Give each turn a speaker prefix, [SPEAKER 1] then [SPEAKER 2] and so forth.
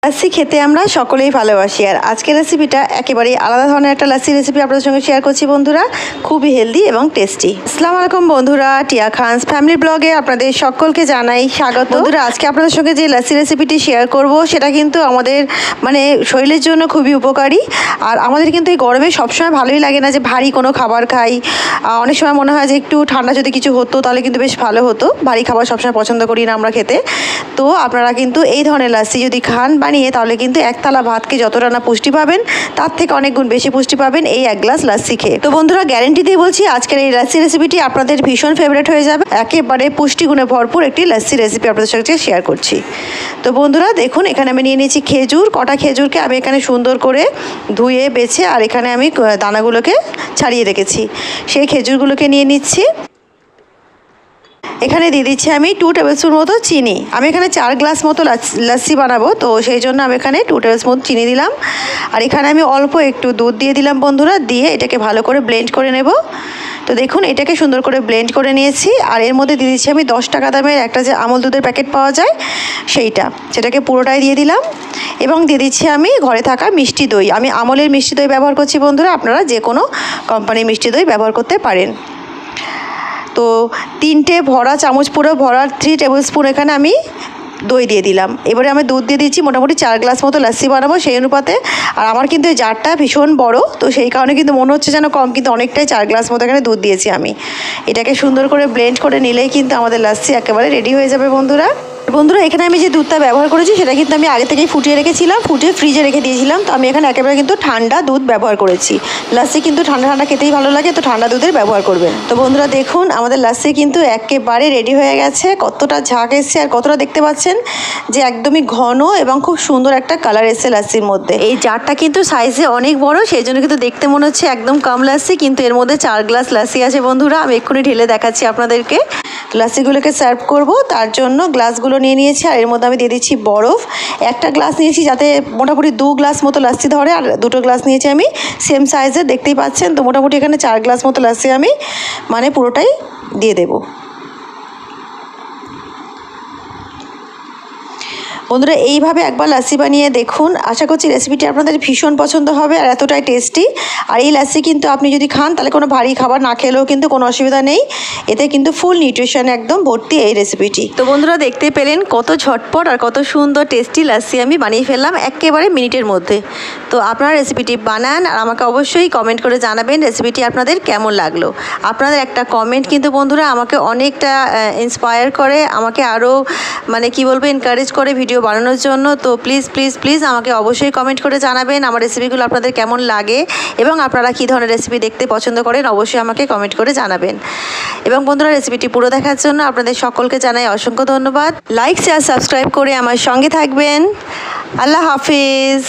[SPEAKER 1] লাসি খেতে আমরা সকলেই ভালোবাসি। আর আজকের রেসিপিটা একেবারেই আলাদা ধরনের একটা লাসি রেসিপি আপনাদের সঙ্গে শেয়ার করছি বন্ধুরা, খুবই হেলদি এবং টেস্টি। আসসালামু আলাইকুম বন্ধুরা, টিয়া খানস ফ্যামিলি ব্লগে আপনাদের সকলকে জানাই স্বাগত। বন্ধুরা, আজকে আপনাদের সঙ্গে যে লাসি রেসিপিটি শেয়ার করব সেটা কিন্তু আমাদের শরীরের জন্য খুবই উপকারী। আর আমাদের কিন্তু এই গরমে সবসময় ভালোই লাগে না যে ভারী কোনো খাবার খাই। অনেক সময় মনে হয় যে একটু ঠান্ডা যদি কিছু হতো তাহলে কিন্তু বেশ ভালো হতো। ভারী খাবার সবসময় পছন্দ করি না আমরা খেতে। তো আপনারা কিন্তু এই ধরনের লাসি যদি খান বানিয়ে, তাহলে কিন্তু এক থালা ভাতকে যতটা না পুষ্টি পাবেন তার থেকে অনেক গুণ বেশি পুষ্টি পাবেন এই এক গ্লাস লাসি খেয়ে। তো বন্ধুরা, গ্যারেন্টি দিয়ে বলছি আজকের এই লাসি রেসিপিটি আপনাদের ভীষণ ফেভারিট হয়ে যাবে। একেবারে পুষ্টিগুণে ভরপুর একটি লাসি রেসিপি আপনাদের সঙ্গে শেয়ার করছি। তো বন্ধুরা দেখুন, এখানে আমি নিয়ে নিয়েছি খেজুর। কটা খেজুরকে আমি এখানে সুন্দর করে ধুয়ে বেছে আর এখানে আমি দানাগুলোকে ছাড়িয়ে রেখেছি। সেই খেজুরগুলোকে নিয়ে নিচ্ছি। এখানে দিয়ে দিচ্ছি আমি 2 টেবিল স্পুন মতো চিনি। আমি এখানে 4 গ্লাস মতো লাসি বানাবো, তো সেই জন্য আমি এখানে 2 টেবিল স্পুন চিনি দিলাম। আর এখানে আমি অল্প একটু দুধ দিয়ে দিলাম বন্ধুরা, দিয়ে এটাকে ভালো করে ব্লেন্ড করে নেব। তো দেখুন, এটাকে সুন্দর করে ব্লেন্ড করে নিয়েছি। আর এর মধ্যে দিয়ে দিচ্ছি আমি 10 টাকা দামের একটা যে আমুল দুধের প্যাকেট পাওয়া যায় সেটাকে পুরোটাই দিয়ে দিলাম। এবং দিয়ে দিচ্ছি আমি ঘরে থাকা মিষ্টি দই। আমি আমলের মিষ্টি দই ব্যবহার করছি বন্ধুরা, আপনারা যে কোনো কোম্পানির মিষ্টি দই ব্যবহার করতে পারেন। তো 3টে ভরা চামচ, পুরো ভরা 3 টেবিল স্পুন এখানে আমি দই দিয়ে দিলাম। এবারে আমি দুধ দিয়ে দিচ্ছি মোটামুটি 4 গ্লাস মতো লাসি বানাবো সেই অনুপাতে। আর আমার কিন্তু এই জারটা ভীষণ বড়, তো সেই কারণে কিন্তু মনে হচ্ছে যেন কম, কিন্তু অনেকটাই 4 গ্লাস মতো এখানে দুধ দিয়েছি আমি। এটাকে সুন্দর করে ব্লেন্ড করে নিলেই কিন্তু আমাদের লাসি একেবারে রেডি হয়ে যাবে বন্ধুরা। এখানে আমি যে দুধটা ব্যবহার করেছি সেটা কিন্তু আমি আগে থেকেই ফুটিয়ে রেখেছিলাম, ফুটিয়ে ফ্রিজে রেখে দিয়েছিলাম। তো আমি এখানে একেবারে কিন্তু ঠান্ডা দুধ ব্যবহার করেছি। লাসি কিন্তু ঠান্ডা ঠান্ডা খেতেই ভালো লাগে, তো ঠান্ডা দুধের ব্যবহার করবেন। তো বন্ধুরা দেখুন, আমাদের লাসি কিন্তু একেবারে রেডি হয়ে গেছে। কতটা ঝাঁক এসছে আর কতটা দেখতে পাচ্ছেন যে একদমই ঘন এবং খুব সুন্দর একটা কালার এসছে লাসির মধ্যে। এই জারটা কিন্তু সাইজে অনেক বড়, সেই জন্য কিন্তু দেখতে মনে হচ্ছে একদম কম লাসি, কিন্তু এর মধ্যে 4 গ্লাস লাসি আছে বন্ধুরা। আমি এক্ষুনি ঢেলে দেখাচ্ছি আপনাদেরকে। লাসিগুলোকে সার্ভ করব, তার জন্য গ্লাসগুলো নিয়ে নিয়েছি। আর এর মধ্যে আমি দিয়ে দিচ্ছি বরফ। একটা গ্লাস নিয়েছি যাতে মোটামুটি 2 গ্লাস মতো লাসি ধরে, আর 2টো গ্লাস নিয়েছি আমি সেম সাইজের, দেখতেই পাচ্ছেন। তো মোটামুটি এখানে 4 গ্লাস মতো লাসি আমি পুরোটাই দিয়ে দেবো। বন্ধুরা, এইভাবে একবার লাসি বানিয়ে দেখুন। আশা করছি রেসিপিটি আপনাদের ভীষণ পছন্দ হবে আর এতটাই টেস্টি। আর এই লাসি কিন্তু আপনি যদি খান তাহলে কোনো ভারী খাবার না খেলেও কিন্তু কোনো অসুবিধা নেই। এতে কিন্তু ফুল নিউট্রিশন একদম ভর্তি এই রেসিপিটি। তো বন্ধুরা, দেখতে পেলেন কত ঝটপট আর কত সুন্দর টেস্টি লাসি আমি বানিয়ে ফেললাম একেবারে মিনিটের মধ্যে। তো আপনারা রেসিপিটি বানান আর আমাকে অবশ্যই কমেন্ট করে জানাবেন রেসিপিটি আপনাদের কেমন লাগলো। আপনাদের একটা কমেন্ট কিন্তু বন্ধুরা আমাকে অনেকটা ইন্সপায়ার করে, আমাকে আরও এনকারেজ করে ভিডিও বানানোর জন্য। তো প্লিজ প্লিজ প্লিজ আমাকে অবশ্যই কমেন্ট করে জানাবেন আমার রেসিপিগুলো আপনাদের কেমন লাগে এবং আপনারা কী ধরনের রেসিপি দেখতে পছন্দ করেন, অবশ্যই আমাকে কমেন্ট করে জানাবেন। এবং বন্ধুরা, রেসিপিটি পুরো দেখার জন্য আপনাদের সকলকে জানাই অসংখ্য ধন্যবাদ। লাইক, শেয়ার, সাবস্ক্রাইব করে আমার সঙ্গে থাকবেন। আল্লাহ হাফিজ।